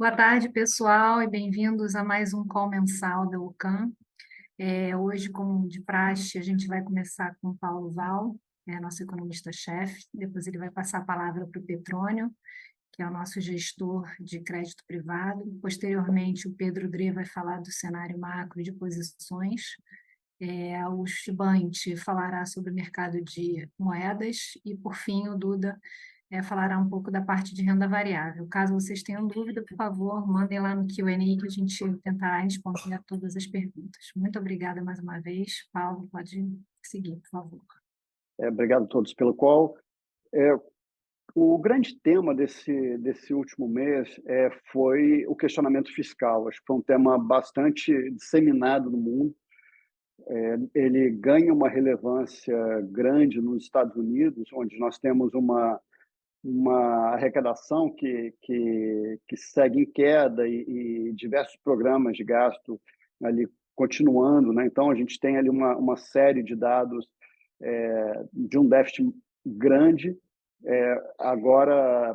Boa tarde, pessoal, e bem-vindos a mais um call mensal da UCAM. Hoje, como de praxe, a gente vai começar com o Paulo Val, nosso economista-chefe. Depois ele vai passar a palavra para o Petrônio, que é o nosso gestor de crédito privado. Posteriormente, o Pedro Dre vai falar do cenário macro de posições. O Shibante falará sobre o mercado de moedas. E, por fim, o Duda falará um pouco da parte de renda variável. Caso vocês tenham dúvida, por favor, mandem lá no Q&A que a gente tentará responder a todas as perguntas. Muito obrigada mais uma vez. Paulo, pode seguir, por favor. Obrigado a todos pelo call. O grande tema desse último mês foi o questionamento fiscal. Acho que foi um tema bastante disseminado no mundo. Ele ganha uma relevância grande nos Estados Unidos, onde nós temos uma arrecadação que segue em queda e diversos programas de gasto ali continuando, né? Então, a gente tem ali uma série de dados de um déficit grande, agora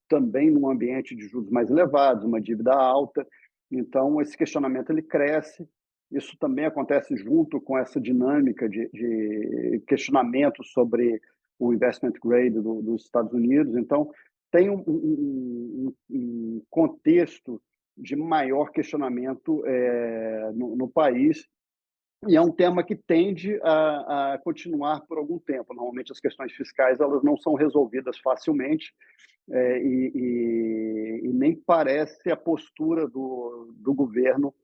também num ambiente de juros mais elevados, uma dívida alta. Então, esse questionamento ele cresce. Isso também acontece junto com essa dinâmica de questionamento sobre o investment grade dos Estados Unidos. Então, tem um contexto de maior questionamento no país, e é um tema que tende a continuar por algum tempo. Normalmente, as questões fiscais elas não são resolvidas facilmente, e nem parece a postura do governo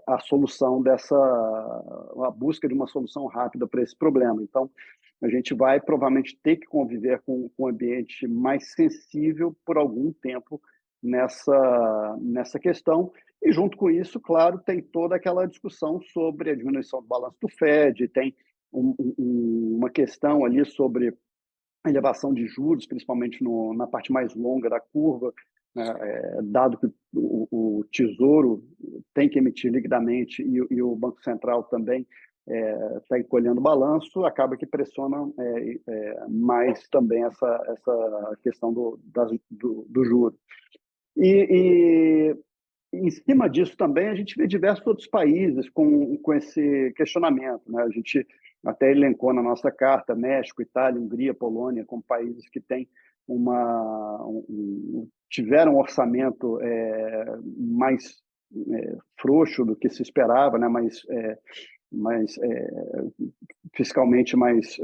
a solução a busca de uma solução rápida para esse problema. Então, a gente vai provavelmente ter que conviver com um ambiente mais sensível por algum tempo nessa questão. E, junto com isso, claro, tem toda aquela discussão sobre a diminuição do balanço do Fed, tem uma questão ali sobre a elevação de juros, principalmente na parte mais longa da curva, né, dado que o Tesouro tem que emitir liquidamente e o Banco Central também está encolhendo o balanço, acaba que pressiona mais também essa questão do juro. E em cima disso também, a gente vê diversos outros países com esse questionamento, né? A gente até elencou na nossa carta México, Itália, Hungria, Polônia, como países que têm tiveram um orçamento mais frouxo do que se esperava, né? Mais fiscalmente mais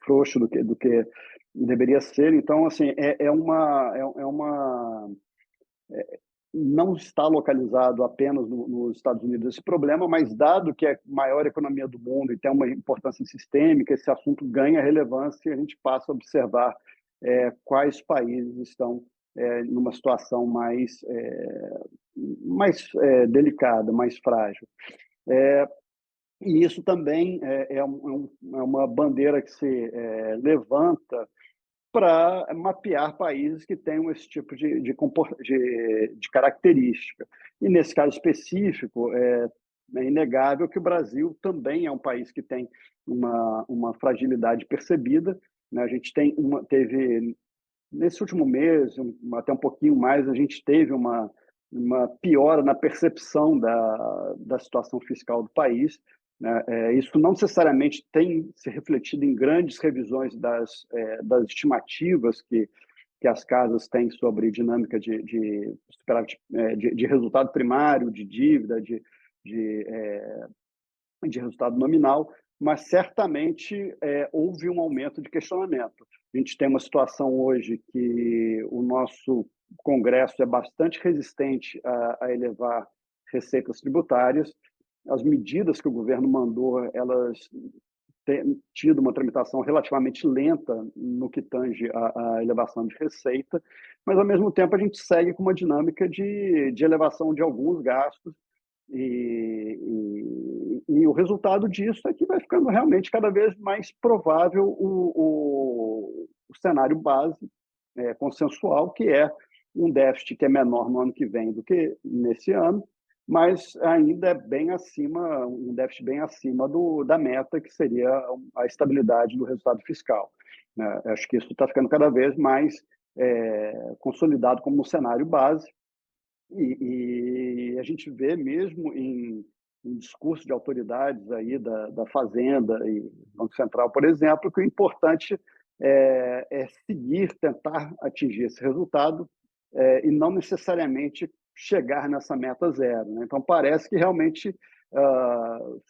frouxo do que deveria ser. Então, assim, não está localizado apenas nos Estados Unidos esse problema, mas dado que é a maior economia do mundo e tem uma importância sistêmica, esse assunto ganha relevância e a gente passa a observar quais países estão numa situação mais delicada, mais frágil. E isso também é uma bandeira que se levanta para mapear países que tenham esse tipo de característica. E, nesse caso específico, é inegável que o Brasil também é um país que tem uma fragilidade percebida, né? A gente teve, nesse último mês, até um pouquinho mais, a gente teve uma piora na percepção da situação fiscal do país, né? Isso não necessariamente tem se refletido em grandes revisões das estimativas que as casas têm sobre dinâmica de resultado primário, de dívida, de resultado nominal, mas certamente houve um aumento de questionamento. A gente tem uma situação hoje que o nosso Congresso é bastante resistente a elevar receitas tributárias. As medidas que o governo mandou, elas têm tido uma tramitação relativamente lenta no que tange a elevação de receita, mas, ao mesmo tempo, a gente segue com uma dinâmica de elevação de alguns gastos, e o resultado disso é que vai ficando realmente cada vez mais provável o cenário base consensual, que é um déficit que é menor no ano que vem do que nesse ano, mas ainda é um déficit bem acima da meta, que seria a estabilidade do resultado fiscal, né? Acho que isso está ficando cada vez mais consolidado como um cenário base, e a gente vê mesmo em discurso de autoridades aí da Fazenda e Banco Central, por exemplo, que o importante é seguir, tentar atingir esse resultado, e não necessariamente chegar nessa meta zero, né? Então, parece que realmente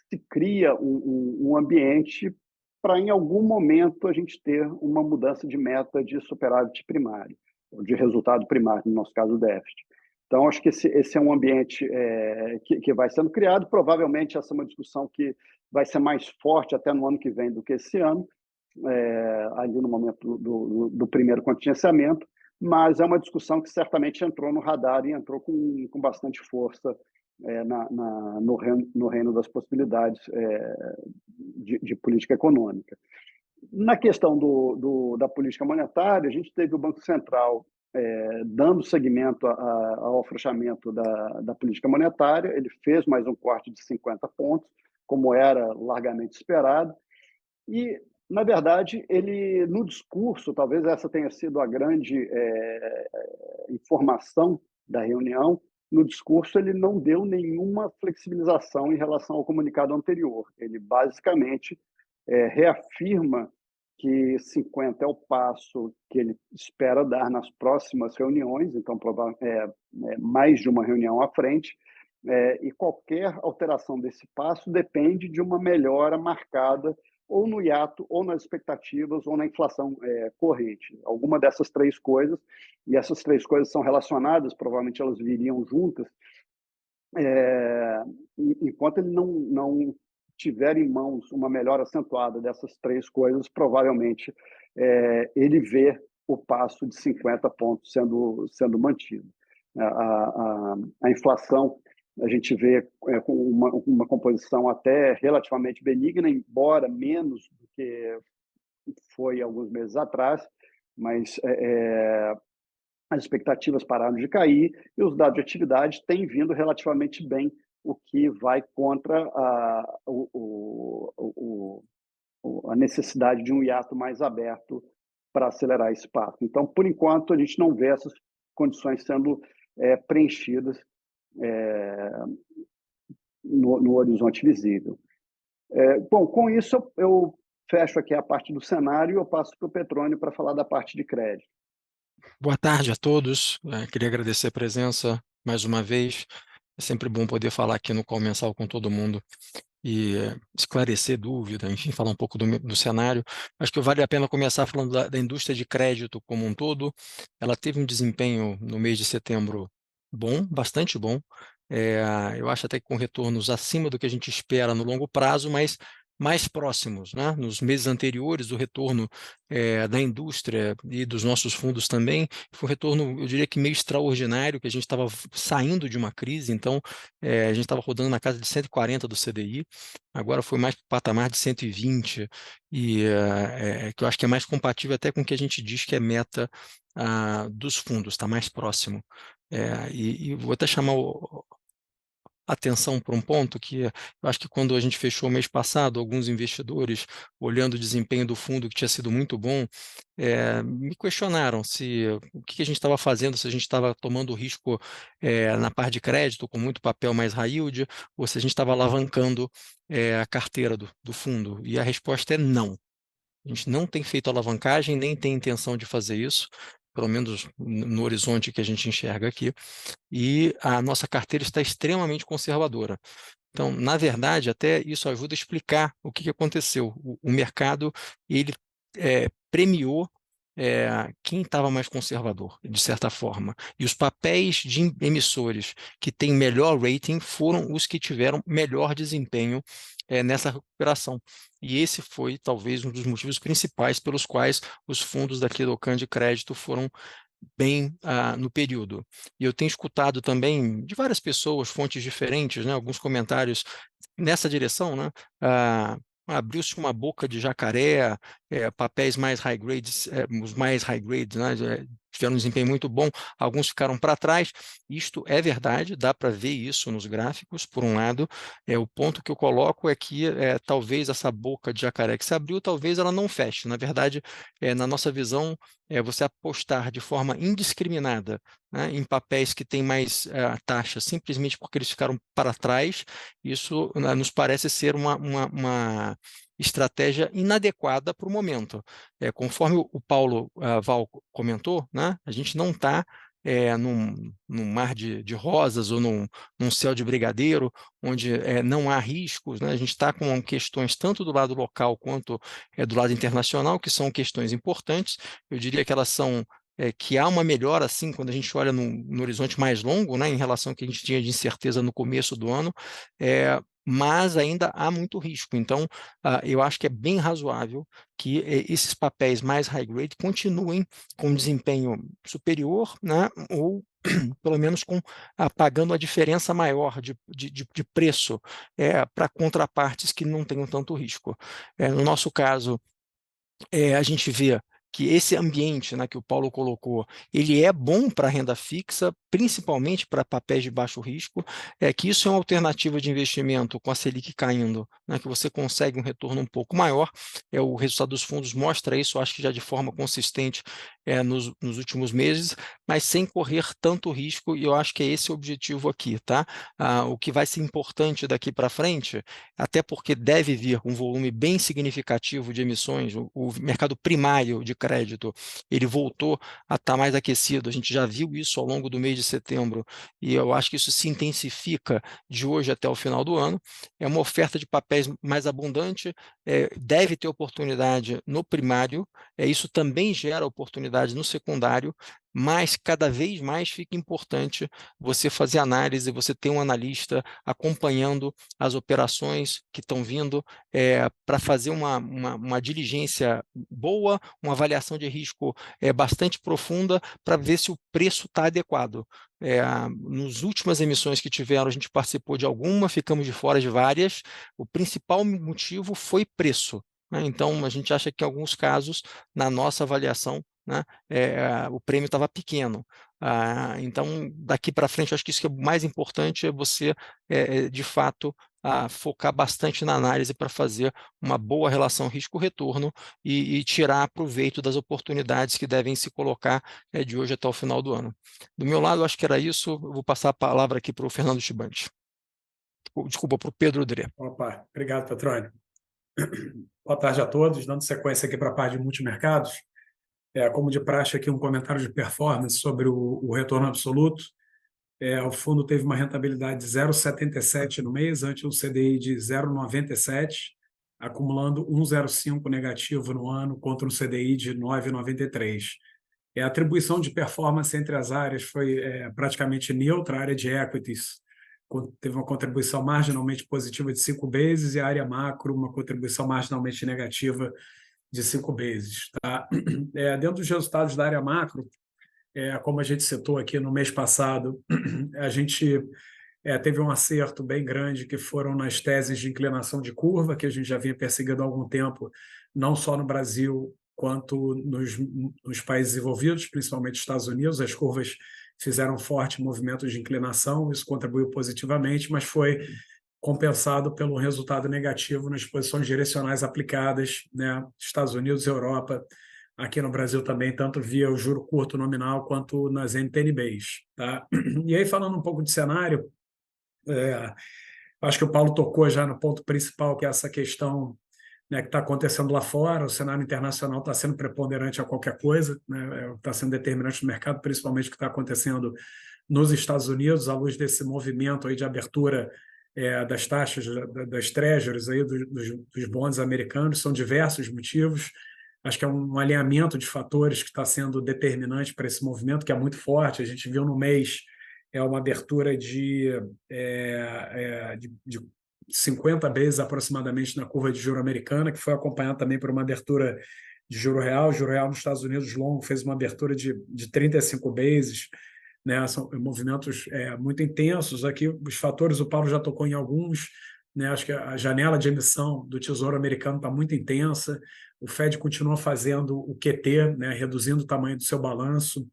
se cria um ambiente para, em algum momento, a gente ter uma mudança de meta de superávit primário, ou de resultado primário, no nosso caso, déficit. Então, acho que esse é um ambiente que vai sendo criado. Provavelmente, essa é uma discussão que vai ser mais forte até no ano que vem do que esse ano, ali no momento do primeiro contingenciamento, mas é uma discussão que certamente entrou no radar e entrou com bastante força no reino das possibilidades de política econômica. Na questão da política monetária, a gente teve o Banco Central dando seguimento ao afrouxamento da política monetária. Ele fez mais um corte de 50 pontos, como era largamente esperado, e, na verdade, ele, no discurso, talvez essa tenha sido a grande informação da reunião, no discurso ele não deu nenhuma flexibilização em relação ao comunicado anterior. Ele, basicamente, reafirma que 50 é o passo que ele espera dar nas próximas reuniões, então mais de uma reunião à frente, e qualquer alteração desse passo depende de uma melhora marcada ou no hiato, ou nas expectativas, ou na inflação corrente. Alguma dessas três coisas, e essas três coisas são relacionadas, provavelmente elas viriam juntas, enquanto ele não tiver em mãos uma melhora acentuada dessas três coisas, provavelmente ele vê o passo de 50 pontos sendo mantido. A inflação, a gente vê com uma composição até relativamente benigna, embora menos do que foi alguns meses atrás, mas as expectativas pararam de cair e os dados de atividade têm vindo relativamente bem, o que vai contra a necessidade de um hiato mais aberto para acelerar esse passo. Então, por enquanto, a gente não vê essas condições sendo preenchidas no horizonte visível. Bom, com isso, eu fecho aqui a parte do cenário e eu passo para o Petrônio para falar da parte de crédito. Boa tarde a todos. Queria agradecer a presença mais uma vez. É sempre bom poder falar aqui no Call Mensal com todo mundo e esclarecer dúvida, enfim, falar um pouco do cenário. Acho que vale a pena começar falando da indústria de crédito como um todo. Ela teve um desempenho no mês de setembro bom, bastante bom. Eu acho até que com retornos acima do que a gente espera no longo prazo, mas mais próximos, né? Nos meses anteriores, o retorno da indústria e dos nossos fundos também foi um retorno, eu diria que meio extraordinário, que a gente estava saindo de uma crise, então a gente estava rodando na casa de 140 do CDI, agora foi mais para o patamar de 120, que eu acho que é mais compatível até com o que a gente diz que é meta dos fundos, está mais próximo. E vou até chamar atenção para um ponto que eu acho que quando a gente fechou o mês passado, alguns investidores, olhando o desempenho do fundo, que tinha sido muito bom, me questionaram o que a gente estava fazendo, se a gente estava tomando risco na parte de crédito, com muito papel mais high yield, ou se a gente estava alavancando a carteira do fundo. E a resposta é não. A gente não tem feito alavancagem, nem tem intenção de fazer isso, pelo menos no horizonte que a gente enxerga aqui, e a nossa carteira está extremamente conservadora. Então, na verdade, até isso ajuda a explicar o que aconteceu. O mercado, ele premiou quem estava mais conservador, de certa forma. E os papéis de emissores que têm melhor rating foram os que tiveram melhor desempenho nessa recuperação. E esse foi, talvez, um dos motivos principais pelos quais os fundos da Kidokan de crédito foram bem no período. E eu tenho escutado também de várias pessoas, fontes diferentes, né, alguns comentários nessa direção, né, abriu-se uma boca de jacaré, papéis mais high grades, os mais high grades, né, tiveram um desempenho muito bom, alguns ficaram para trás. Isto é verdade, dá para ver isso nos gráficos, por um lado. O ponto que eu coloco é que talvez essa boca de jacaré que se abriu, talvez ela não feche. Na verdade, na nossa visão, você apostar de forma indiscriminada, né, em papéis que têm mais taxa, simplesmente porque eles ficaram para trás, isso nos parece ser uma estratégia inadequada para o momento. Conforme o Paulo Val comentou, né, a gente não está num mar de rosas ou num céu de brigadeiro, onde não há riscos, né? A gente está com questões tanto do lado local quanto do lado internacional, que são questões importantes. Eu diria que elas são que há uma melhora, assim, quando a gente olha no horizonte mais longo, né, em relação ao que a gente tinha de incerteza no começo do ano, mas ainda há muito risco. Então, eu acho que é bem razoável que esses papéis mais high grade continuem com desempenho superior, né, ou pelo menos pagando a diferença maior de preço para contrapartes que não tenham tanto risco. No nosso caso, a gente vê que esse ambiente, né, que o Paulo colocou, ele é bom para renda fixa, principalmente para papéis de baixo risco, que isso é uma alternativa de investimento com a Selic caindo, né, que você consegue um retorno um pouco maior. O resultado dos fundos mostra isso, acho que já de forma consistente nos últimos meses, mas sem correr tanto risco, e eu acho que é esse o objetivo aqui, tá? O que vai ser importante daqui para frente, até porque deve vir um volume bem significativo de emissões, o mercado primário de crédito, ele voltou a estar mais aquecido, a gente já viu isso ao longo do mês de setembro, e eu acho que isso se intensifica de hoje até o final do ano. É uma oferta de papéis mais abundante, deve ter oportunidade no primário, isso também gera oportunidade no secundário, mas cada vez mais fica importante você fazer análise, você ter um analista acompanhando as operações que estão vindo para fazer uma diligência boa, uma avaliação de risco bastante profunda para ver se o preço está adequado. Nas últimas emissões que tiveram, a gente participou de alguma, ficamos de fora de várias. O principal motivo foi preço, né? Então, a gente acha que em alguns casos, na nossa avaliação, né, o prêmio estava pequeno. Então, daqui para frente, acho que isso que é o mais importante é você, de fato, focar bastante na análise para fazer uma boa relação risco-retorno e tirar proveito das oportunidades que devem se colocar de hoje até o final do ano. Do meu lado, acho que era isso. Eu vou passar a palavra aqui para o Fernando Chibante. Desculpa, para o Pedro Dré. Opa, obrigado, Petrônio. Boa tarde a todos. Dando sequência aqui para a parte de multimercados, como de praxe aqui um comentário de performance sobre o retorno absoluto. O fundo teve uma rentabilidade de 0,77 no mês, ante um CDI de 0,97, acumulando 1,05 negativo no ano contra um CDI de 9,93. A atribuição de performance entre as áreas foi praticamente neutra. A área de equities teve uma contribuição marginalmente positiva de 5 bases e a área macro uma contribuição marginalmente negativa de 5 bases. Tá? Dentro dos resultados da área macro, como a gente citou aqui no mês passado, a gente teve um acerto bem grande que foram nas teses de inclinação de curva, que a gente já vinha perseguindo há algum tempo, não só no Brasil, quanto nos países envolvidos, principalmente Estados Unidos. As curvas fizeram um forte movimento de inclinação, isso contribuiu positivamente, mas foi compensado pelo resultado negativo nas posições direcionais aplicadas, né, Estados Unidos e Europa, aqui no Brasil também, tanto via o juro curto nominal quanto nas NTNBs. Tá? E aí, falando um pouco de cenário, acho que o Paulo tocou já no ponto principal, que é essa questão, né, que está acontecendo lá fora. O cenário internacional está sendo preponderante a qualquer coisa, né, está sendo determinante no mercado, principalmente o que está acontecendo nos Estados Unidos, à luz desse movimento aí de abertura das taxas, das treasuries, aí, dos bonds americanos. São diversos motivos. Acho que é um alinhamento de fatores que está sendo determinante para esse movimento, que é muito forte. A gente viu no mês uma abertura de 50 vezes aproximadamente na curva de juro americana, que foi acompanhada também por uma abertura de juro real. O juro real nos Estados Unidos longo fez uma abertura de 35 vezes, né? São movimentos muito intensos aqui. Os fatores, o Paulo já tocou em alguns, né? Acho que a janela de emissão do Tesouro Americano está muito intensa, o Fed continua fazendo o QT, né? Reduzindo o tamanho do seu balanço,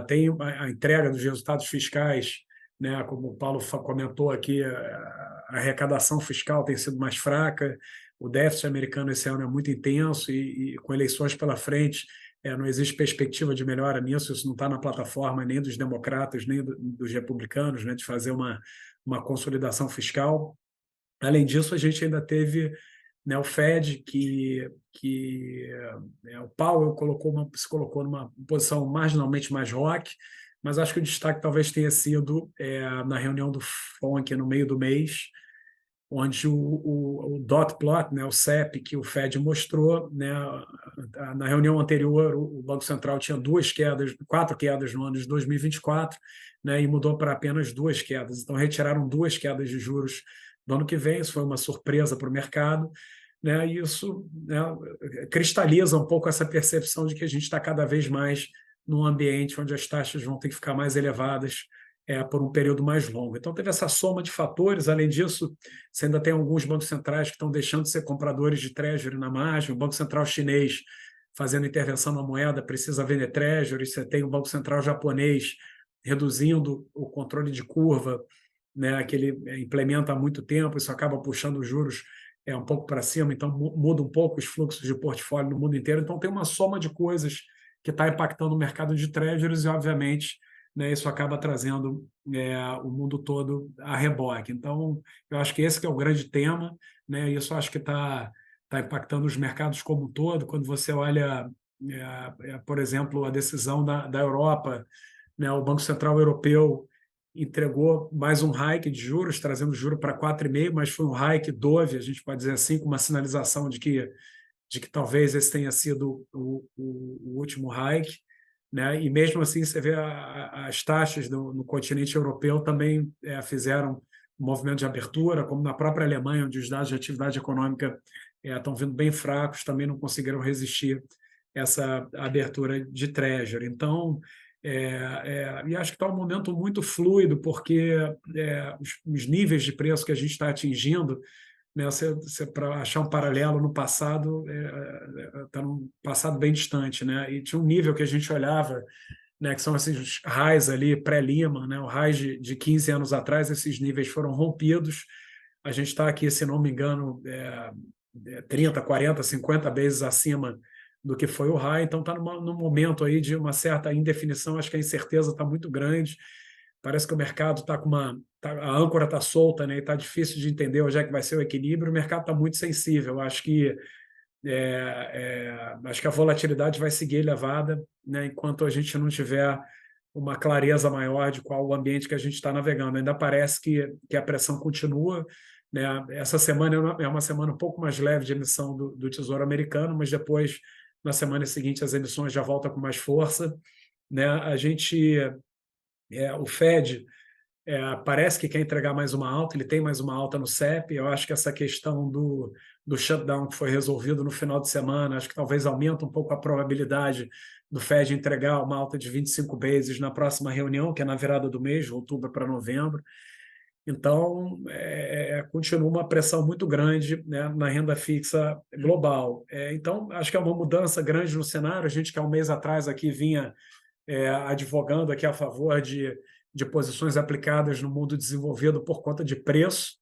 tem a entrega dos resultados fiscais, né? Como o Paulo comentou aqui, a arrecadação fiscal tem sido mais fraca, o déficit americano esse ano é muito intenso e com eleições pela frente, não existe perspectiva de melhora nisso, isso não está na plataforma nem dos democratas, nem dos republicanos, né? De fazer uma consolidação fiscal. Além disso, a gente ainda teve, né, o Fed, que o Powell se colocou numa posição marginalmente mais rock, mas acho que o destaque talvez tenha sido na reunião do FONC no meio do mês, onde o dot plot, né, o CEP que o Fed mostrou, né, na reunião anterior o Banco Central tinha 4 quedas no ano de 2024, né, e mudou para apenas 2 quedas. Então retiraram 2 quedas de juros do ano que vem. Isso foi uma surpresa para o mercado, né, e isso, né, cristaliza um pouco essa percepção de que a gente está cada vez mais num ambiente onde as taxas vão ter que ficar mais elevadas por um período mais longo. Então, teve essa soma de fatores. Além disso, você ainda tem alguns bancos centrais que estão deixando de ser compradores de Treasury na margem. O Banco Central chinês fazendo intervenção na moeda precisa vender Treasury. Você tem o Banco Central japonês reduzindo o controle de curva, né, que ele implementa há muito tempo. Isso acaba puxando os juros um pouco para cima, então muda um pouco os fluxos de portfólio no mundo inteiro. Então, tem uma soma de coisas que está impactando o mercado de Treasuries e, obviamente, né, isso acaba trazendo o mundo todo a reboque. Então, eu acho que esse que é o grande tema, né? Isso eu acho que está impactando os mercados como um todo. Quando você olha, por exemplo, a decisão da Europa, né, o Banco Central Europeu entregou mais um hike de juros, trazendo juro para 4,5%, mas foi um hike dove, a gente pode dizer assim, com uma sinalização de que talvez esse tenha sido o último hike, né? E mesmo assim você vê as taxas no continente europeu também fizeram um movimento de abertura, como na própria Alemanha, onde os dados de atividade econômica estão vindo bem fracos, também não conseguiram resistir essa abertura de Treasury. Então, e acho que está um momento muito fluido, porque os níveis de preço que a gente está atingindo, né, para achar um paralelo no passado, está num passado bem distante, né? E tinha um nível que a gente olhava, né, que são esses highs ali pré-Lehman, né, o highs de 15 anos atrás. Esses níveis foram rompidos. A gente está aqui, se não me engano, 30, 40, 50 vezes acima do que foi o high. Então está num momento aí de uma certa indefinição. Acho que a incerteza está muito grande. Parece que o mercado está com a âncora está solta, né? E está difícil de entender onde é que vai ser o equilíbrio. O mercado está muito sensível. Acho que a volatilidade vai seguir elevada, né? Enquanto a gente não tiver uma clareza maior de qual o ambiente que a gente está navegando. Ainda parece que a pressão continua, né? Essa semana é uma semana um pouco mais leve de emissão do Tesouro Americano, mas depois, na semana seguinte, as emissões já voltam com mais força, né? O Fed parece que quer entregar mais uma alta, ele tem mais uma alta no CEP. Eu acho que essa questão do shutdown que foi resolvido no final de semana, acho que talvez aumente um pouco a probabilidade do Fed entregar uma alta de 25 bases na próxima reunião, que é na virada do mês, de outubro para novembro. Então, continua uma pressão muito grande, né, na renda fixa global. Então, acho que é uma mudança grande no cenário. A gente que há um mês atrás aqui vinha advogando aqui a favor de posições aplicadas no mundo desenvolvido por conta de preço.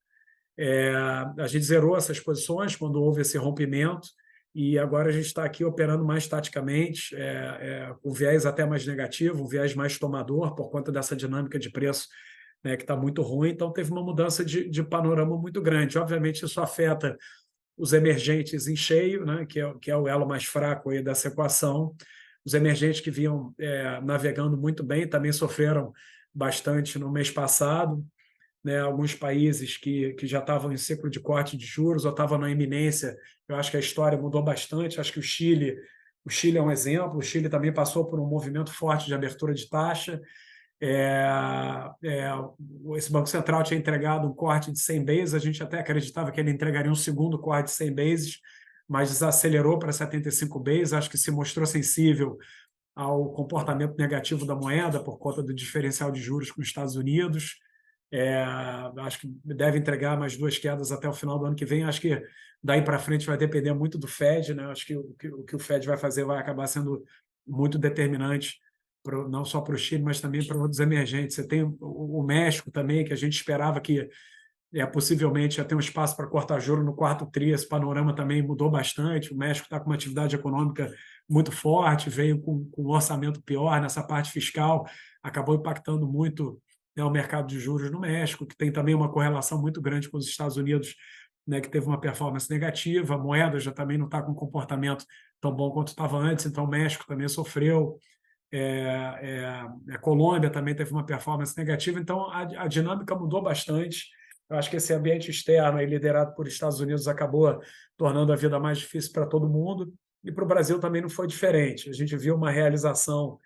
A gente zerou essas posições quando houve esse rompimento e agora a gente está aqui operando mais taticamente, com viés até mais negativo, um viés mais tomador por conta dessa dinâmica de preço, né, que está muito ruim. Então, teve uma mudança de panorama muito grande. Obviamente, isso afeta os emergentes em cheio, né, que é o elo mais fraco aí dessa equação. Os emergentes que vinham navegando muito bem também sofreram bastante no mês passado, né? Alguns países que já estavam em ciclo de corte de juros ou estavam na iminência. Eu acho que a história mudou bastante. Acho que o Chile é um exemplo. O Chile também passou por um movimento forte de abertura de taxa. Esse Banco Central tinha entregado um corte de 100 bases. A gente até acreditava que ele entregaria um segundo corte de 100 bases, mas desacelerou para 75 bases. Acho que se mostrou sensível ao comportamento negativo da moeda por conta do diferencial de juros com os Estados Unidos. Acho que deve entregar mais 2 quedas até o final do ano que vem. Acho que daí para frente vai depender muito do Fed, né? Acho que o que o Fed vai fazer vai acabar sendo muito determinante, não só para o Chile, mas também para outros emergentes. Você tem o México também, que a gente esperava que possivelmente ia ter um espaço para cortar juros no quarto tri. Esse panorama também mudou bastante. O México está com uma atividade econômica muito forte, veio com um orçamento pior nessa parte fiscal, acabou impactando muito, né, o mercado de juros no México, que tem também uma correlação muito grande com os Estados Unidos, né, que teve uma performance negativa. A moeda já também não está com um comportamento tão bom quanto estava antes, então o México também sofreu. A Colômbia também teve uma performance negativa, então a dinâmica mudou bastante. Eu acho que esse ambiente externo, aí, liderado por Estados Unidos, acabou tornando a vida mais difícil para todo mundo, e para o Brasil também não foi diferente. A gente viu uma realização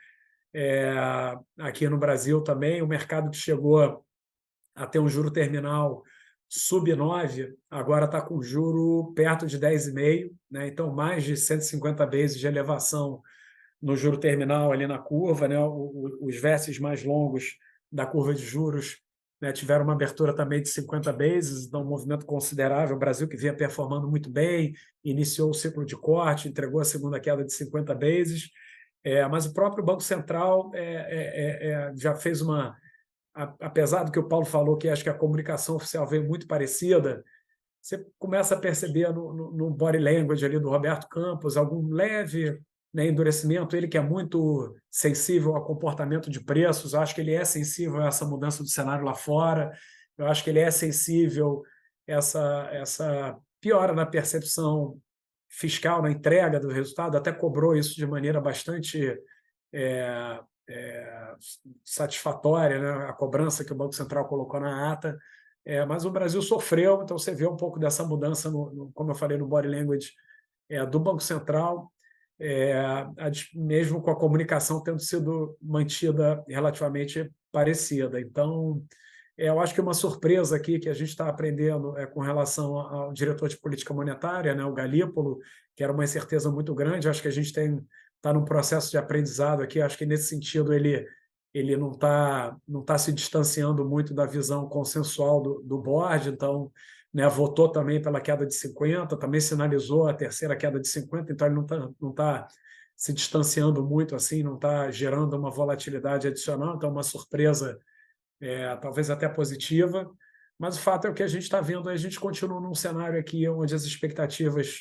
aqui no Brasil também, o mercado que chegou a ter um juro terminal sub 9, agora está com juro perto de 10,5, né? Então mais de 150 vezes de elevação no juro terminal ali na curva, né? Os vértices mais longos da curva de juros, né, tiveram uma abertura também de 50 bases, então um movimento considerável. O Brasil, que vinha performando muito bem, iniciou o ciclo de corte, entregou a segunda queda de 50 bases, mas o próprio Banco Central já fez uma... Apesar do que o Paulo falou, que acho que a comunicação oficial veio muito parecida, você começa a perceber no body language ali do Roberto Campos algum leve, né, endurecimento. Ele que é muito sensível ao comportamento de preços, eu acho que ele é sensível a essa mudança do cenário lá fora, eu acho que ele é sensível a essa piora na percepção fiscal, na entrega do resultado, até cobrou isso de maneira bastante satisfatória, né, a cobrança que o Banco Central colocou na ata. Mas o Brasil sofreu, então você vê um pouco dessa mudança, como eu falei, no body language do Banco Central, mesmo com a comunicação tendo sido mantida relativamente parecida. Então, eu acho que uma surpresa aqui que a gente está aprendendo com relação ao diretor de política monetária, né, o Galípolo, que era uma incerteza muito grande. Acho que a gente está num processo de aprendizado aqui. Acho que, nesse sentido, ele não tá se distanciando muito da visão consensual do board, então, né, votou também pela queda de 50, também sinalizou a terceira queda de 50, então ele não tá se distanciando muito, assim, não está gerando uma volatilidade adicional, então uma surpresa talvez até positiva, mas o fato é o que a gente está vendo. A gente continua num cenário aqui onde as expectativas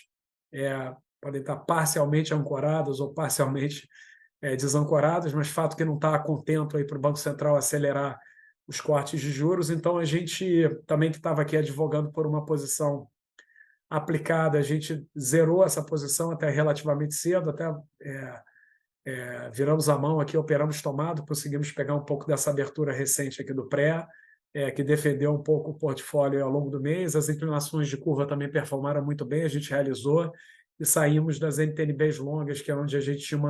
podem estar parcialmente ancoradas ou parcialmente desancoradas, mas fato que não está contento para o Banco Central acelerar os cortes de juros. Então, a gente também, que estava aqui advogando por uma posição aplicada, a gente zerou essa posição até relativamente cedo, até viramos a mão aqui, operamos tomado, conseguimos pegar um pouco dessa abertura recente aqui do pré, que defendeu um pouco o portfólio ao longo do mês. As inclinações de curva também performaram muito bem, a gente realizou e saímos das NTNBs longas, que é onde a gente tinha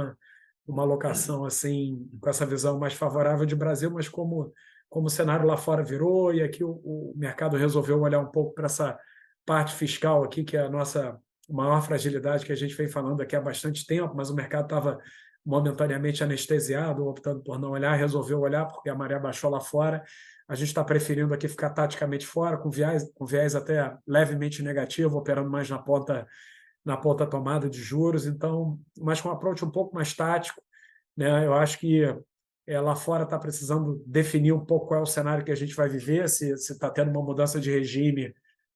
uma alocação assim, com essa visão mais favorável de Brasil, mas como o cenário lá fora virou, e aqui o mercado resolveu olhar um pouco para essa parte fiscal aqui, que é a nossa maior fragilidade, que a gente vem falando aqui há bastante tempo, mas o mercado estava momentaneamente anestesiado, optando por não olhar, resolveu olhar porque a maré baixou lá fora. A gente está preferindo aqui ficar taticamente fora, com viés até levemente negativo, operando mais na ponta tomada de juros, então, mas com um approach um pouco mais tático, né? Eu acho que lá fora está precisando definir um pouco qual é o cenário que a gente vai viver, se está tendo uma mudança de regime,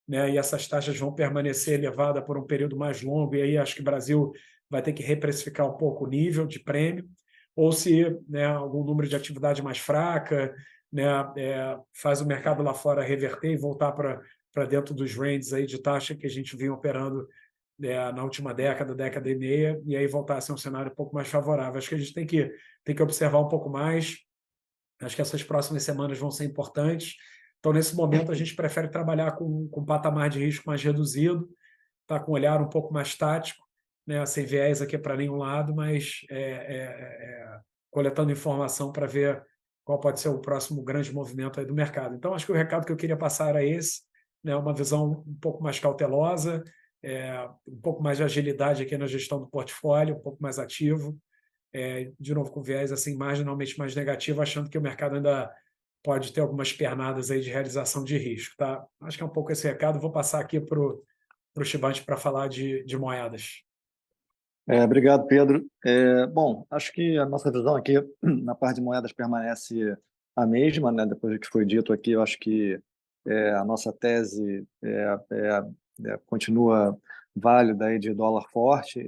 né, e essas taxas vão permanecer elevadas por um período mais longo, e aí acho que o Brasil vai ter que reprecificar um pouco o nível de prêmio, ou se, né, algum número de atividade mais fraca, né, faz o mercado lá fora reverter e voltar para dentro dos ranges aí de taxa que a gente vinha operando na última década e meia, e aí voltar a ser um cenário um pouco mais favorável. Acho que a gente tem que observar um pouco mais. Acho que essas próximas semanas vão ser importantes. Então, nesse momento, a gente prefere trabalhar com um patamar de risco mais reduzido, tá, com um olhar um pouco mais tático, né, sem viés aqui para nenhum lado, mas coletando informação para ver qual pode ser o próximo grande movimento aí do mercado. Então, acho que o recado que eu queria passar era esse, né, uma visão um pouco mais cautelosa, um pouco mais de agilidade aqui na gestão do portfólio, um pouco mais ativo, de novo com viés assim marginalmente mais negativo, achando que o mercado ainda pode ter algumas pernadas aí de realização de risco, tá? Acho que é um pouco esse recado. Vou passar aqui para o Shibante para falar de moedas. Obrigado, Pedro. Bom, acho que a nossa visão aqui na parte de moedas permanece a mesma, né? Depois do que foi dito aqui, eu acho que a nossa tese continua válida aí de dólar forte.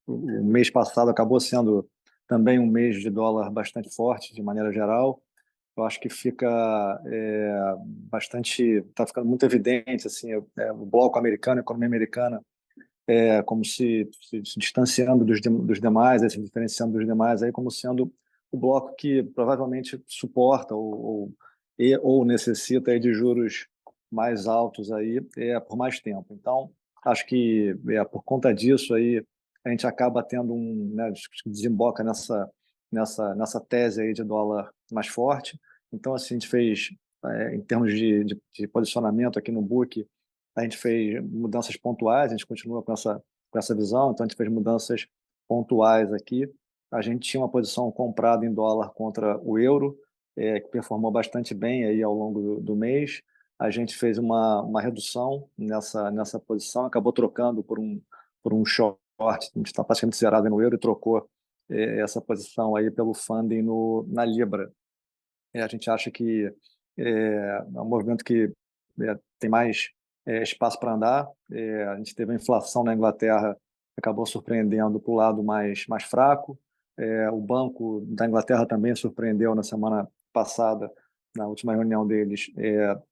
O mês passado acabou sendo também um mês de dólar bastante forte, de maneira geral. Eu acho que fica está ficando muito evidente assim, o bloco americano, a economia americana, como se distanciando dos demais, se diferenciando dos demais, aí como sendo o bloco que provavelmente suporta ou necessita aí de juros mais altos aí, por mais tempo. Então, acho que por conta disso aí a gente acaba tendo né, desemboca nessa tese aí de dólar mais forte. Então, assim, a gente fez, em termos de posicionamento aqui no book, a gente fez mudanças pontuais, a gente continua com essa visão, então a gente fez mudanças pontuais aqui. A gente tinha uma posição comprada em dólar contra o euro, que performou bastante bem aí ao longo do mês. A gente fez uma redução nessa posição, acabou trocando por um short, a gente está praticamente zerado no euro e trocou essa posição aí pelo funding na Libra. A gente acha que é um movimento que tem mais espaço para andar. A gente teve a inflação na Inglaterra, acabou surpreendendo para o lado mais fraco. O Banco da Inglaterra também surpreendeu na semana passada, na última reunião deles,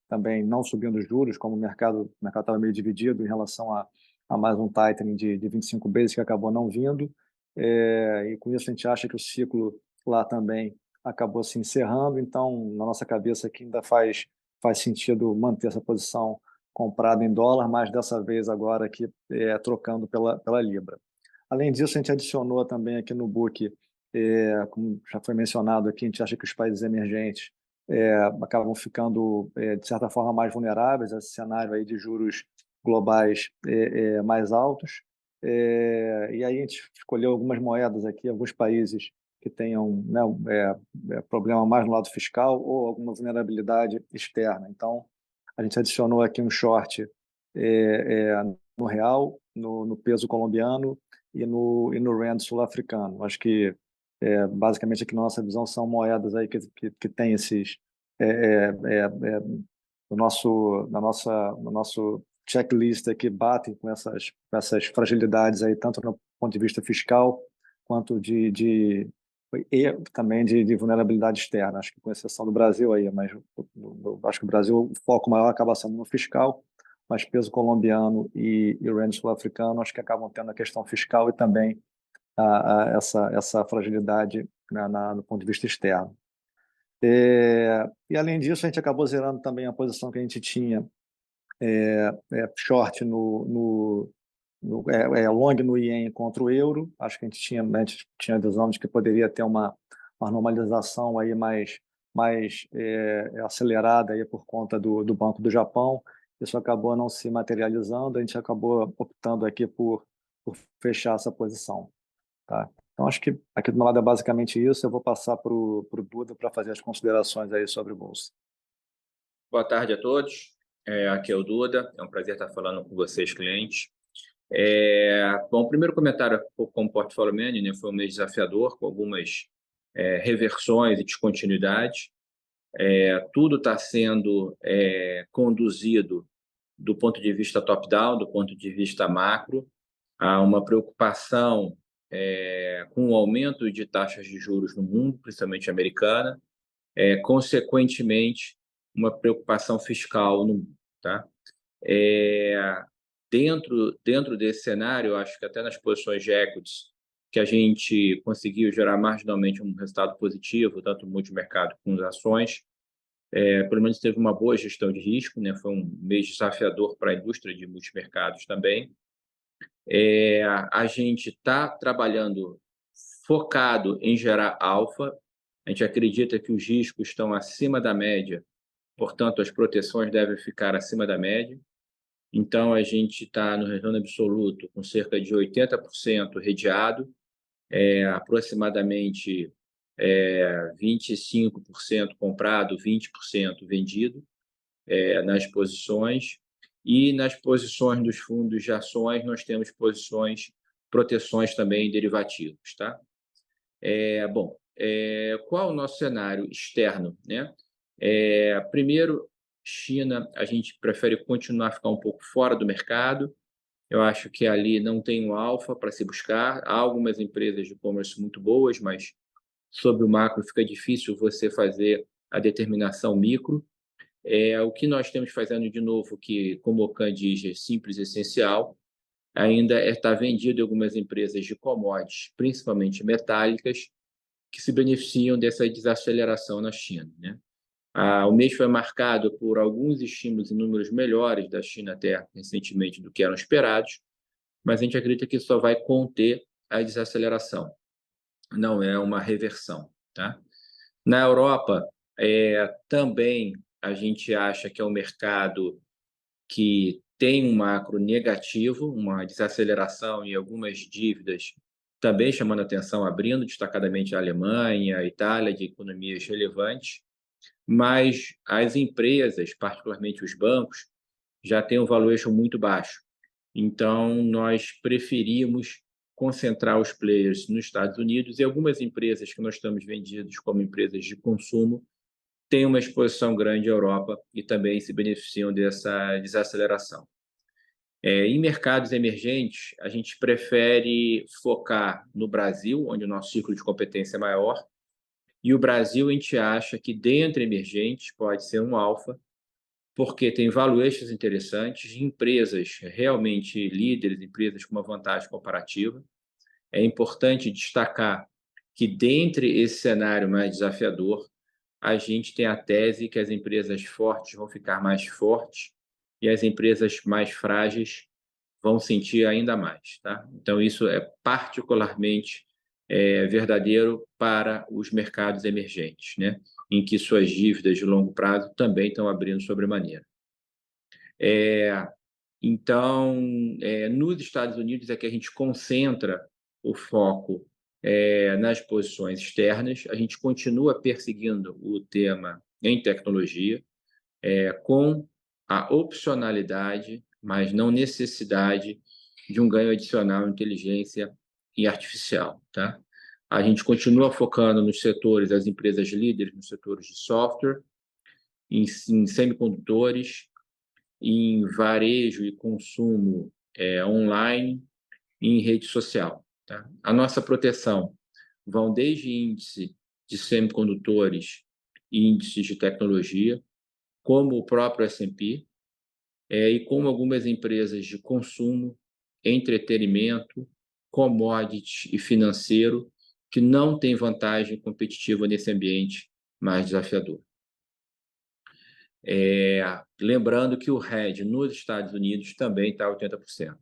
também não subindo os juros, como o mercado estava meio dividido em relação a mais um tightening de 25 bases que acabou não vindo. E com isso a gente acha que o ciclo lá também acabou se encerrando, então na nossa cabeça aqui ainda faz sentido manter essa posição comprada em dólar, mas dessa vez agora aqui trocando pela Libra. Além disso, a gente adicionou também aqui no book, como já foi mencionado aqui, a gente acha que os países emergentes acabam ficando, de certa forma, mais vulneráveis a esse cenário aí de juros globais mais altos. E aí a gente escolheu algumas moedas aqui, alguns países que tenham, né, problema mais no lado fiscal ou alguma vulnerabilidade externa. Então, a gente adicionou aqui um short no real, no peso colombiano e no rand sul-africano. Acho que, basicamente, aqui na nossa visão, são moedas aí que têm esses... no nosso checklist aqui batem com essas fragilidades aí, tanto no ponto de vista fiscal quanto e também de vulnerabilidade externa, acho que com exceção do Brasil aí, mas eu acho que o Brasil, o foco maior acaba sendo no fiscal, mas peso colombiano e rand sul-africano acho que acabam tendo a questão fiscal e também essa fragilidade, né, no ponto de vista externo. E além disso, a gente acabou zerando também a posição que a gente tinha short long no ien contra o euro. Acho que a gente tinha a visão de que poderia ter uma normalização aí mais acelerada aí por conta do Banco do Japão. Isso acabou não se materializando, a gente acabou optando aqui por fechar essa posição. Tá? Então, acho que aqui do meu lado é basicamente isso. Eu vou passar para o Duda para fazer as considerações aí sobre o Bolsa. Boa tarde a todos. Aqui é o Duda. É um prazer estar falando com vocês, clientes. Bom, o primeiro comentário como portfólio manager, né, foi um mês desafiador, com algumas reversões e descontinuidades. Tudo está sendo conduzido do ponto de vista top-down, do ponto de vista macro. Há uma preocupação com o aumento de taxas de juros no mundo, principalmente americana, consequentemente, uma preocupação fiscal no mundo. Tá? Dentro desse cenário, acho que até nas posições de equities, que a gente conseguiu gerar marginalmente um resultado positivo, tanto no multimercado como nas ações, pelo menos teve uma boa gestão de risco, né? Foi um mês desafiador para a indústria de multimercados também. A gente está trabalhando focado em gerar alfa. A gente acredita que os riscos estão acima da média, portanto, as proteções devem ficar acima da média. Então, a gente está no retorno absoluto com cerca de 80% redeado, aproximadamente 25% comprado, 20% vendido nas posições. E nas posições dos fundos de ações, nós temos proteções também derivativos, tá? Bom, qual o nosso cenário externo, né? Primeiro, China, a gente prefere continuar a ficar um pouco fora do mercado. Eu acho que ali não tem um alfa para se buscar. Há algumas empresas de e-commerce muito boas, mas sobre o macro fica difícil você fazer a determinação micro. O que nós temos fazendo de novo, que, como o Ocan diz, é simples e essencial, ainda está vendido em algumas empresas de commodities, principalmente metálicas, que se beneficiam dessa desaceleração na China, né? O mês foi marcado por alguns estímulos em números melhores da China até recentemente do que eram esperados, mas a gente acredita que isso só vai conter a desaceleração, não é uma reversão, tá? Na Europa, também a gente acha que é um mercado que tem um macro negativo, uma desaceleração em algumas dívidas, também chamando atenção, abrindo destacadamente a Alemanha, a Itália, de economias relevantes, mas as empresas, particularmente os bancos, já têm um valuation muito baixo. Então, nós preferimos concentrar os players nos Estados Unidos, e algumas empresas que nós estamos vendidos como empresas de consumo têm uma exposição grande à Europa e também se beneficiam dessa desaceleração. Em mercados emergentes, a gente prefere focar no Brasil, onde o nosso ciclo de competência é maior, e o Brasil a gente acha que dentre emergentes pode ser um alfa, porque tem valuations interessantes, empresas realmente líderes, empresas com uma vantagem comparativa. É importante destacar que, dentre esse cenário mais desafiador, a gente tem a tese que as empresas fortes vão ficar mais fortes e as empresas mais frágeis vão sentir ainda mais, tá? Então, isso é particularmente verdadeiro para os mercados emergentes, né? Em que suas dívidas de longo prazo também estão abrindo sobremaneira. Então, nos Estados Unidos é que a gente concentra o foco nas posições externas. A gente continua perseguindo o tema em tecnologia, com a opcionalidade, mas não necessidade de um ganho adicional em inteligência e artificial, tá? A gente continua focando nos setores, as empresas líderes nos setores de software, em semicondutores, em varejo e consumo online e em rede social, tá? A nossa proteção vão desde índice de semicondutores e índices de tecnologia, como o próprio S&P, e como algumas empresas de consumo, entretenimento, commodities e financeiro, que não têm vantagem competitiva nesse ambiente mais desafiador. Lembrando que o hedge nos Estados Unidos também está 80%.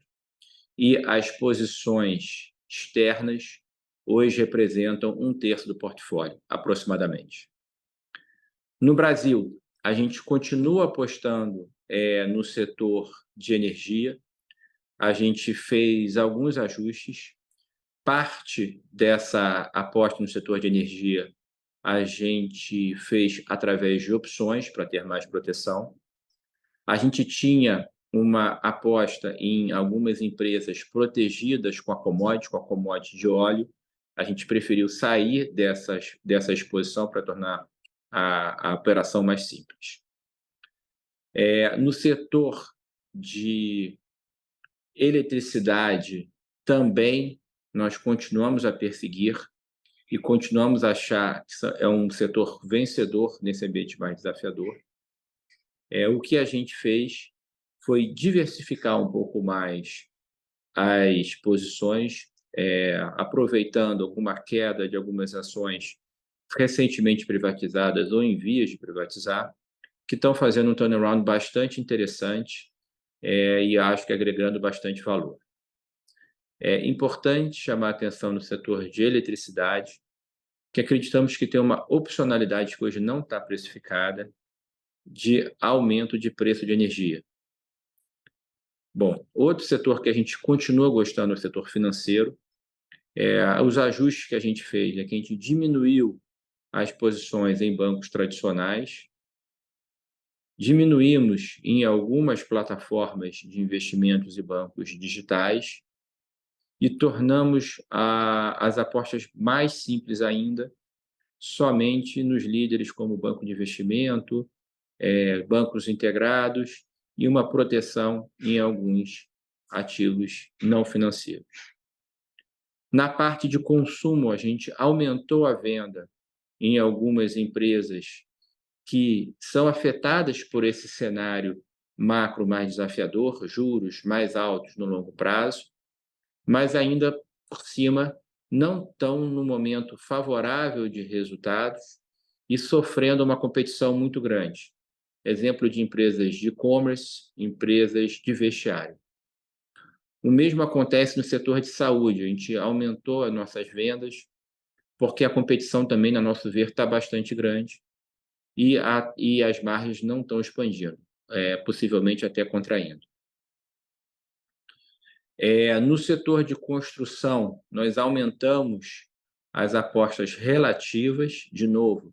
E as posições externas hoje representam 1/3 do portfólio, aproximadamente. No Brasil, a gente continua apostando no setor de energia. A gente fez alguns ajustes. Parte dessa aposta no setor de energia a gente fez através de opções para ter mais proteção. A gente tinha uma aposta em algumas empresas protegidas com a commodity de óleo. A gente preferiu sair dessa exposição para tornar a operação mais simples. No setor de eletricidade, também nós continuamos a perseguir e continuamos a achar que é um setor vencedor nesse ambiente mais desafiador. O que a gente fez foi diversificar um pouco mais as posições, aproveitando alguma queda de algumas ações recentemente privatizadas ou em vias de privatizar, que estão fazendo um turnaround bastante interessante e acho que agregando bastante valor. É importante chamar a atenção no setor de eletricidade, que acreditamos que tem uma opcionalidade que hoje não está precificada de aumento de preço de energia. Bom, outro setor que a gente continua gostando é o setor financeiro. Os ajustes que a gente fez, que a gente diminuiu as posições em bancos tradicionais, diminuímos em algumas plataformas de investimentos e bancos digitais e tornamos as apostas mais simples ainda somente nos líderes como banco de investimento, bancos integrados e uma proteção em alguns ativos não financeiros. Na parte de consumo, a gente aumentou a venda em algumas empresas que são afetadas por esse cenário macro mais desafiador, juros mais altos no longo prazo, mas ainda por cima não estão no momento favorável de resultados e sofrendo uma competição muito grande. Exemplo de empresas de e-commerce, empresas de vestiário. O mesmo acontece no setor de saúde. A gente aumentou as nossas vendas, porque a competição também, na nosso ver, está bastante grande e as margens não estão expandindo, possivelmente até contraindo. No setor de construção, nós aumentamos as apostas relativas, de novo,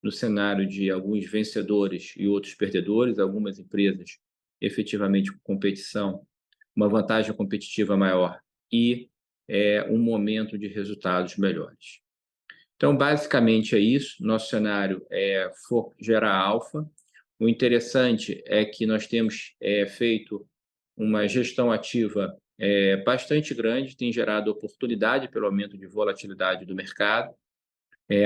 no cenário de alguns vencedores e outros perdedores, algumas empresas efetivamente com competição, uma vantagem competitiva maior e um momento de resultados melhores. Então, basicamente é isso. Nosso cenário é gerar alfa. O interessante é que nós temos feito uma gestão ativa bastante grande, tem gerado oportunidade pelo aumento de volatilidade do mercado.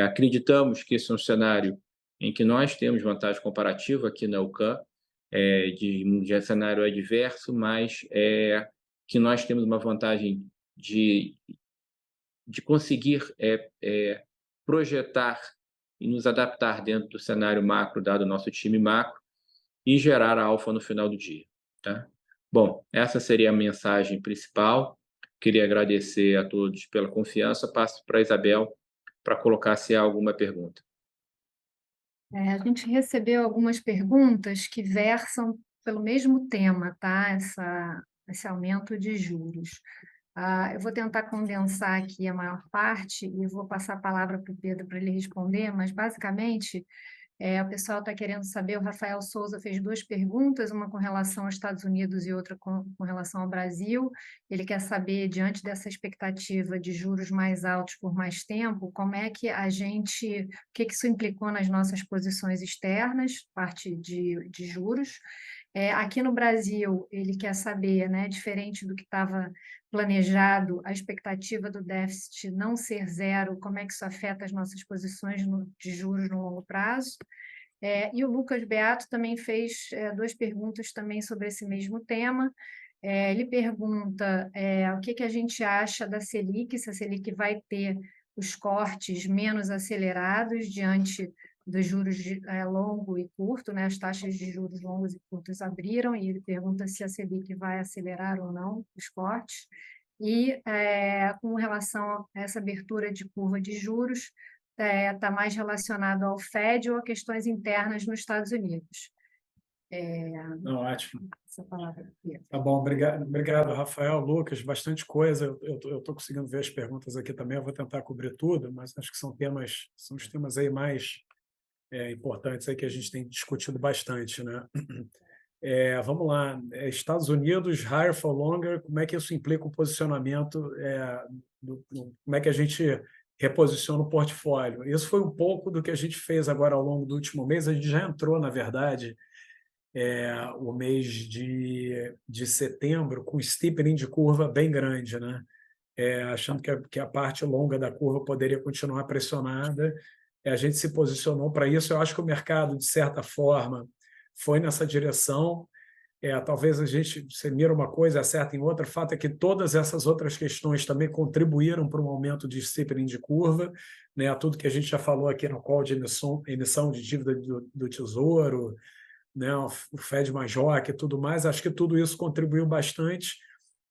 Acreditamos que esse é um cenário em que nós temos vantagem comparativa aqui na UCAM, de cenário adverso, mas que nós temos uma vantagem de conseguir projetar e nos adaptar dentro do cenário macro, dado o nosso time macro, e gerar alfa no final do dia. Tá? Bom, essa seria a mensagem principal. Queria agradecer a todos pela confiança. Passo para a Isabel para colocar se há alguma pergunta. A gente recebeu algumas perguntas que versam pelo mesmo tema, tá? Esse aumento de juros. Eu vou tentar condensar aqui a maior parte e vou passar a palavra para o Pedro para ele responder, mas basicamente o pessoal está querendo saber, o Rafael Souza fez 2 perguntas, uma com relação aos Estados Unidos e outra com relação ao Brasil. Ele quer saber, diante dessa expectativa de juros mais altos por mais tempo, como é que o que isso implicou nas nossas posições externas, parte de juros. Aqui no Brasil, ele quer saber, né, diferente do que estava planejado, a expectativa do déficit não ser zero, como é que isso afeta as nossas posições de juros no longo prazo. E o Lucas Beato também fez 2 perguntas também sobre esse mesmo tema. Ele pergunta o que a gente acha da Selic, se a Selic vai ter os cortes menos acelerados diante dos juros longo e curto, né? As taxas de juros longos e curtos abriram, e ele pergunta se a Selic vai acelerar ou não os cortes. E, com relação a essa abertura de curva de juros, está mais relacionado ao Fed ou a questões internas nos Estados Unidos. Não, ótimo. Essa palavra aqui. Tá bom, obrigado, Rafael, Lucas, bastante coisa. Eu estou conseguindo ver as perguntas aqui também, eu vou tentar cobrir tudo, mas acho que são os temas aí mais importantes aí que a gente tem discutido bastante, né? Vamos lá, Estados Unidos, higher for longer, como é que isso implica o posicionamento, como é que a gente reposiciona o portfólio? Isso foi um pouco do que a gente fez agora ao longo do último mês. A gente já entrou, na verdade, o mês de setembro com steepening de curva bem grande, né? Achando que a parte longa da curva poderia continuar pressionada. A gente se posicionou para isso. Eu acho que o mercado, de certa forma, foi nessa direção. Talvez você mira uma coisa, acerta em outra. O fato é que todas essas outras questões também contribuíram para um aumento de steepening de curva, né? Tudo que a gente já falou aqui no call de emissão de dívida do Tesouro, né? O Fed Major e tudo mais. Acho que tudo isso contribuiu bastante.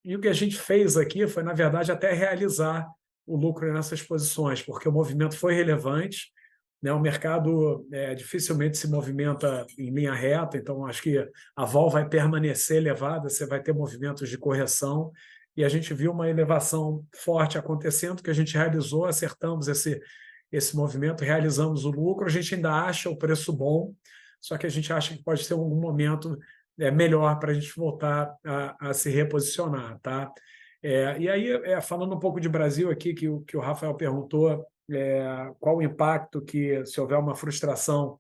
E o que a gente fez aqui foi, na verdade, até realizar o lucro nessas posições, porque o movimento foi relevante, né? O mercado dificilmente se movimenta em linha reta, então acho que a vol vai permanecer elevada, você vai ter movimentos de correção, e a gente viu uma elevação forte acontecendo, que a gente realizou, acertamos esse movimento, realizamos o lucro, a gente ainda acha o preço bom, só que a gente acha que pode ter algum momento melhor para a gente voltar a se reposicionar, tá? E aí, falando um pouco de Brasil aqui, que o Rafael perguntou, qual o impacto que, se houver uma frustração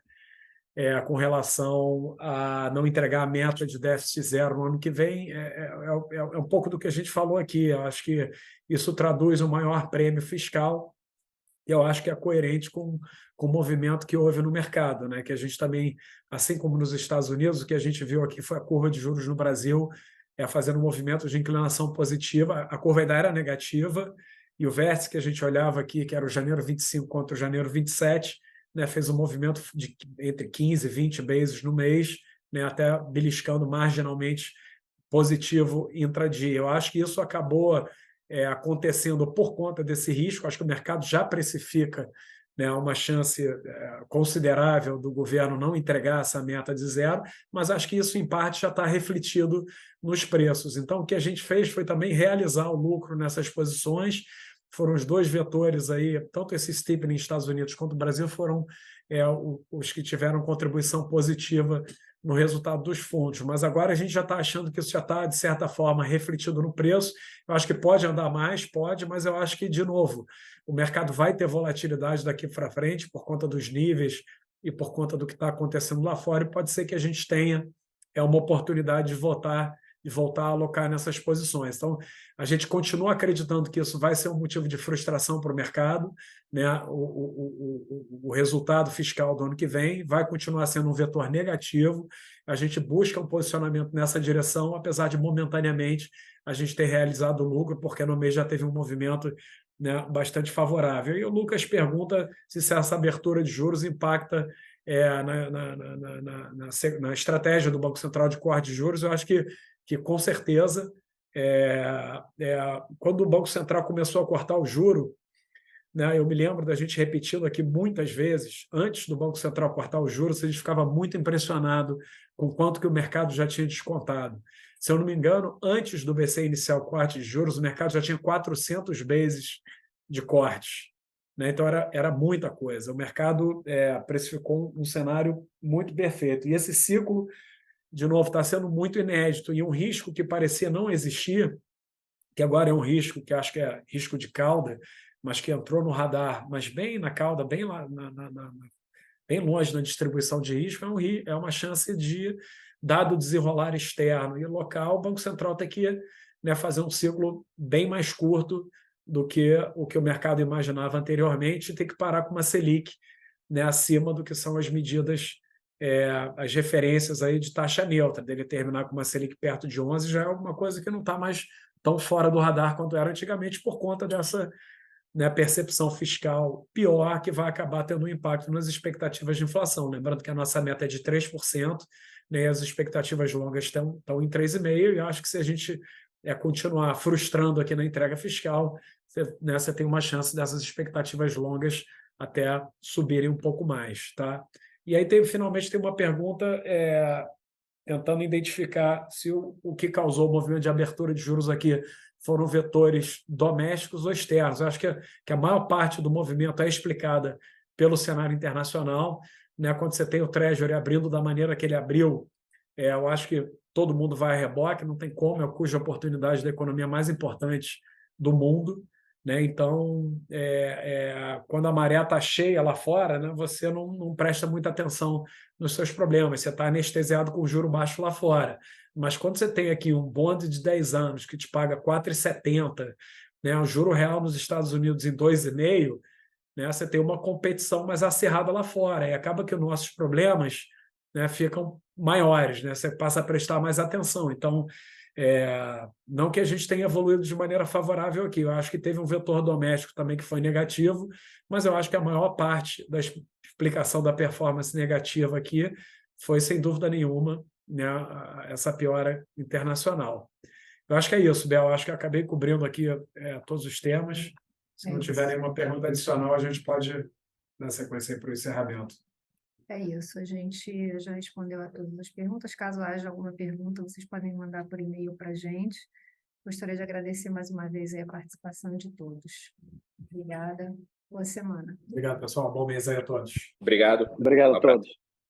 com relação a não entregar a meta de déficit zero no ano que vem, é um pouco do que a gente falou aqui. Eu acho que isso traduz um maior prêmio fiscal, e eu acho que é coerente com o movimento que houve no mercado, né? Que a gente também, assim como nos Estados Unidos, o que a gente viu aqui foi a curva de juros no Brasil fazendo um movimento de inclinação positiva. A curva ainda era negativa, e o vértice que a gente olhava aqui, que era o janeiro 25 contra o janeiro 27, né, fez um movimento de entre 15 e 20 bases no mês, né, até beliscando marginalmente positivo intradia. Eu acho que isso acabou acontecendo por conta desse risco. Acho que o mercado já precifica, né, uma chance considerável do governo não entregar essa meta de zero, mas acho que isso, em parte, já está refletido nos preços. Então, o que a gente fez foi também realizar o lucro nessas posições. Foram os dois vetores aí, tanto esse steepening nos Estados Unidos quanto o Brasil, foram os que tiveram contribuição positiva no resultado dos fundos. Mas agora a gente já está achando que isso já está, de certa forma, refletido no preço. Eu acho que pode andar mais, pode, mas eu acho que, de novo, o mercado vai ter volatilidade daqui para frente por conta dos níveis e por conta do que está acontecendo lá fora, e pode ser que a gente tenha uma oportunidade de voltar a alocar nessas posições. Então, a gente continua acreditando que isso vai ser um motivo de frustração para o mercado, né? O resultado fiscal do ano que vem vai continuar sendo um vetor negativo. A gente busca um posicionamento nessa direção, apesar de, momentaneamente, a gente ter realizado o lucro, porque no mês já teve um movimento, né, bastante favorável. E o Lucas pergunta se essa abertura de juros impacta na estratégia do Banco Central de corte de juros. Eu acho que com certeza, quando o Banco Central começou a cortar o juro, né, eu me lembro da gente repetindo aqui muitas vezes, antes do Banco Central cortar o juros, a gente ficava muito impressionado com quanto que o mercado já tinha descontado. Se eu não me engano, antes do BCE iniciar o corte de juros, o mercado já tinha 400 bases de cortes, né? Então, era muita coisa. O mercado precificou um cenário muito perfeito. E esse ciclo, de novo, está sendo muito inédito, e um risco que parecia não existir, que agora é um risco que acho que é risco de cauda, mas que entrou no radar, mas bem na cauda, bem lá bem longe na distribuição de risco, é uma chance de, dado o desenrolar externo e local, o Banco Central tem que, né, fazer um ciclo bem mais curto do que o mercado imaginava anteriormente, e tem que parar com uma Selic, né, acima do que são as medidas, as referências aí de taxa neutra. Dele terminar com uma Selic perto de 11 já é alguma coisa que não está mais tão fora do radar quanto era antigamente, por conta dessa, né, percepção fiscal pior, que vai acabar tendo um impacto nas expectativas de inflação. Lembrando que a nossa meta é de 3%, né, e as expectativas longas estão em 3,5%, e acho que, se a gente continuar frustrando aqui na entrega fiscal, você tem uma chance dessas expectativas longas até subirem um pouco mais. Tá? E aí, finalmente, tem uma pergunta tentando identificar se o que causou o movimento de abertura de juros aqui foram vetores domésticos ou externos. Eu acho que a maior parte do movimento é explicada pelo cenário internacional, né? Quando você tem o Treasury abrindo da maneira que ele abriu, eu acho que todo mundo vai a reboque, não tem como, é o custo de oportunidade da economia mais importante do mundo, né? Então, quando a maré está cheia lá fora, né, você não presta muita atenção nos seus problemas, você está anestesiado com o juro baixo lá fora. Mas quando você tem aqui um bond de 10 anos que te paga 4,70, né, o juro real nos Estados Unidos em 2,5, né, você tem uma competição mais acirrada lá fora, e acaba que os nossos problemas, né, ficam maiores, né, você passa a prestar mais atenção. Então, não que a gente tenha evoluído de maneira favorável aqui, eu acho que teve um vetor doméstico também que foi negativo, mas eu acho que a maior parte da explicação da performance negativa aqui foi, sem dúvida nenhuma, né, essa piora internacional. Eu acho que é isso, Bel. Eu acho que acabei cobrindo aqui todos os temas. Se não tiver nenhuma pergunta adicional, a gente pode dar sequência para o encerramento. É isso, a gente já respondeu a todas as perguntas. Caso haja alguma pergunta, vocês podem mandar por e-mail para a gente. Gostaria de agradecer mais uma vez a participação de todos. Obrigada. Boa semana. Obrigado, pessoal. Bom mês aí a todos. Obrigado. Obrigado Um a abraço. todos.